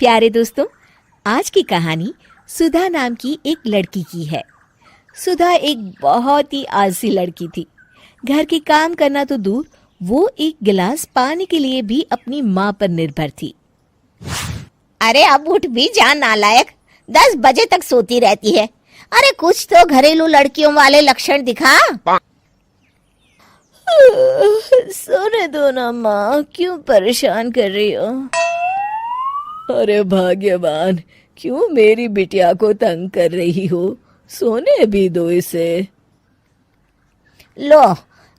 प्यारे दोस्तों, आज की कहानी सुधा नाम की एक लड़की की है। सुधा एक बहुत ही आलसी लड़की थी। घर के काम करना तो दूर, वो एक गिलास पानी के लिए भी अपनी माँ पर निर्भर थी। अरे अब उठ भी जा नालायक, 10 बजे तक सोती रहती है। अरे कुछ तो घरेलू लड़कियों वाले लक्षण दिखा। सोने दो ना माँ, क्यों परेशान कर रही हो? अरे भाग्यवान, क्यों मेरी बिटिया को तंग कर रही हो? सोने भी दो इसे। लो,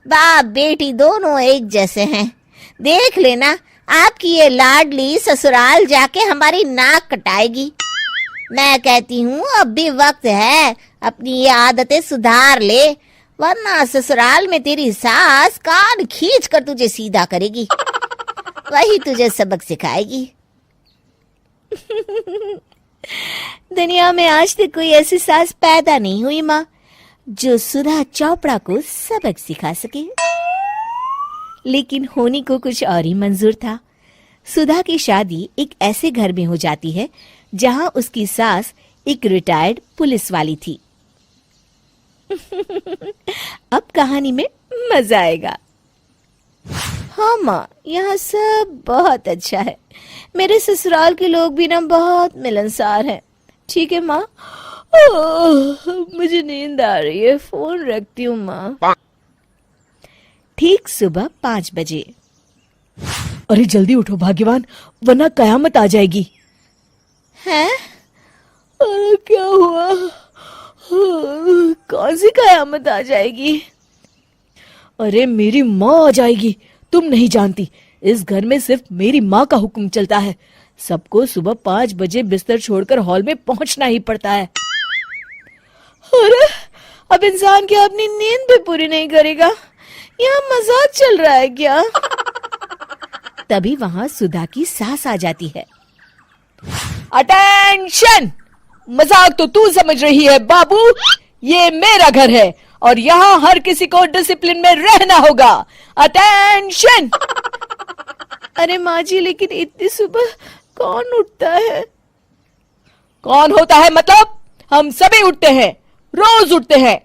बाप बेटी दोनों एक जैसे हैं। देख लेना, आपकी ये लाडली ससुराल जाके हमारी नाक कटाएगी। मैं कहती हूँ अब भी वक्त है, अपनी ये आदतें सुधार ले, वरना ससुराल में तेरी सास कान खींच कर तुझे सीधा करेगी। वही तुझे सबक सिखाएगी। दुनिया में आज तक कोई ऐसी सास पैदा नहीं हुई माँ, जो सुधा चोपड़ा को सबक सिखा सके। लेकिन होनी को कुछ और ही मंजूर था। सुधा की शादी एक ऐसे घर में हो जाती है जहां उसकी सास एक रिटायर्ड पुलिस वाली थी। अब कहानी में मजा आएगा। हाँ माँ, यहाँ सब बहुत अच्छा है। मेरे ससुराल के लोग भी ना बहुत मिलनसार हैं। ठीक है माँ, मुझे नींद आ रही है, फोन रखती हूँ माँ। ठीक सुबह 5 बजे। अरे जल्दी उठो भाग्यवान, वरना कयामत आ जाएगी। हैं? अरे क्या हुआ? कौन सी कयामत आ जाएगी? अरे मेरी माँ आ जाएगी। तुम नहीं जानती, इस घर में सिर्फ मेरी माँ का हुक्म चलता है। सबको सुबह 5 बजे बिस्तर छोड़कर हॉल में पहुंचना ही पड़ता है। अरे अब इंसान क्या अपनी नींद भी पूरी नहीं करेगा? यहाँ मजाक चल रहा है क्या? तभी वहां सुधा की सास आ जाती है। अटेंशन! मजाक तो तू समझ रही है बाबू, ये मेरा घर है और यहाँ हर किसी को डिसिप्लिन में रहना होगा। अटेंशन! अरे माँ जी, लेकिन इतनी सुबह कौन उठता है? कौन होता है मतलब? हम सभी उठते हैं, रोज उठते हैं,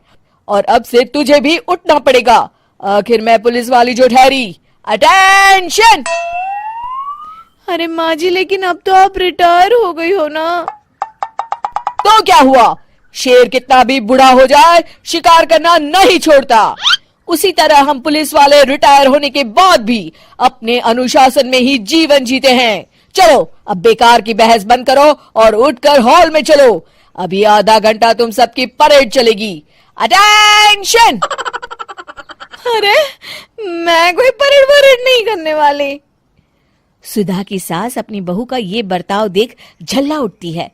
और अब से तुझे भी उठना पड़ेगा। आखिर मैं पुलिस वाली जो ठहरी। अटेंशन! अरे माँ जी, लेकिन अब तो आप रिटायर हो गई हो ना। तो क्या हुआ? शेर कितना भी बूढ़ा हो जाए, शिकार करना नहीं छोड़ता। उसी तरह हम पुलिस वाले रिटायर होने के बाद भी अपने अनुशासन में ही जीवन जीते हैं। चलो अब बेकार की बहस बंद करो और उठकर हॉल में चलो। अभी आधा घंटा तुम सबकी परेड चलेगी। अटेंशन! अरे मैं कोई परेड नहीं करने वाली। सुधा की सास अपनी बहू का ये बर्ताव देख झल्ला उठती है।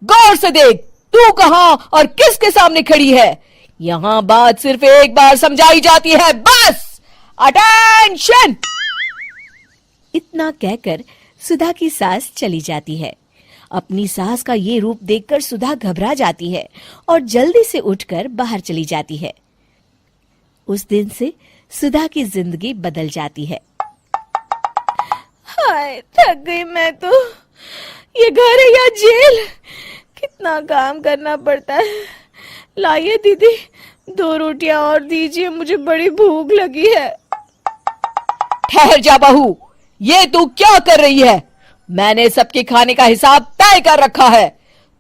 गौर से देख, तू कहां और किसके सामने खड़ी है? यहां बात सिर्फ एक बार समझाई जाती है, बस। अटेंशन! इतना कहकर सुधा की सास चली जाती है। अपनी सास का ये रूप देखकर सुधा घबरा जाती है और जल्दी से उठकर बाहर चली जाती है। उस दिन से सुधा की जिंदगी बदल जाती है। हाय, थक गई मैं तो। ये घर है या जेल? कितना काम करना पड़ता है। लाइए दीदी, 2 रोटियां और दीजिए, मुझे बड़ी भूख लगी है। ठहर जा बहू, ये तू क्या कर रही है? मैंने सबके खाने का हिसाब तय कर रखा है।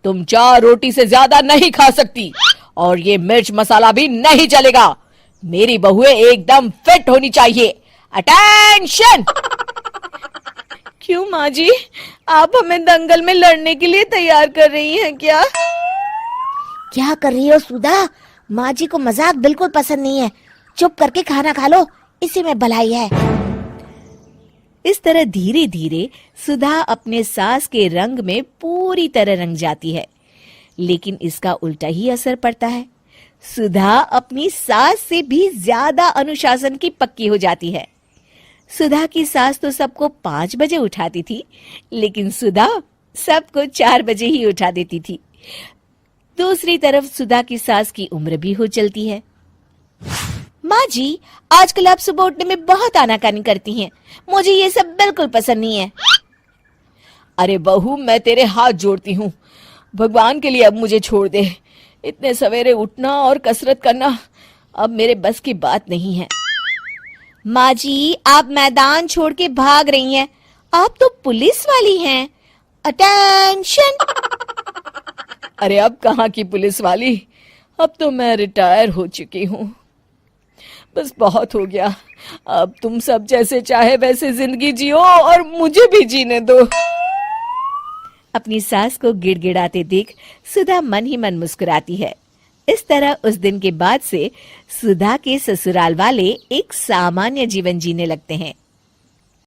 तुम 4 रोटी से ज्यादा नहीं खा सकती और ये मिर्च मसाला भी नहीं चलेगा। मेरी बहुएं एकदम फिट होनी चाहिए। अटेंशन! क्यों माँ जी, आप हमें दंगल में लड़ने के लिए तैयार कर रही हैं क्या? क्या कर रही हो सुधा? माँ जी को मजाक बिल्कुल पसंद नहीं है। चुप करके खाना खा लो, इसी में भलाई है। इस तरह धीरे धीरे सुधा अपने सास के रंग में पूरी तरह रंग जाती है, लेकिन इसका उल्टा ही असर पड़ता है। सुधा अपनी सास से भी ज्यादा अनुशासन की पक्की हो जाती है। सुधा की सास तो सबको 5 बजे उठाती थी, लेकिन सुधा सबको 4 बजे ही उठा देती थी। दूसरी तरफ सुधा की सास की उम्र भी हो चलती है। माँ जी, आजकल आप सुबह उठने में बहुत आनाकानी करती हैं। मुझे ये सब बिल्कुल पसंद नहीं है। अरे बहू, मैं तेरे हाथ जोड़ती हूँ, भगवान के लिए अब मुझे छोड़ दे। इतने सवेरे उठना और कसरत करना अब मेरे बस की बात नहीं है। माँ जी, आप मैदान छोड़ के भाग रही हैं। आप तो पुलिस वाली हैं। अटेंशन! अरे अब कहाँ की पुलिस वाली, अब तो मैं रिटायर हो चुकी हूँ। बस बहुत हो गया, अब तुम सब जैसे चाहे वैसे जिंदगी जियो और मुझे भी जीने दो। अपनी सास को गिड़गिड़ाते देख सुधा मन ही मन मुस्कुराती है। इस तरह उस दिन के बाद से सुधा के ससुराल वाले एक सामान्य जीवन जीने लगते हैं।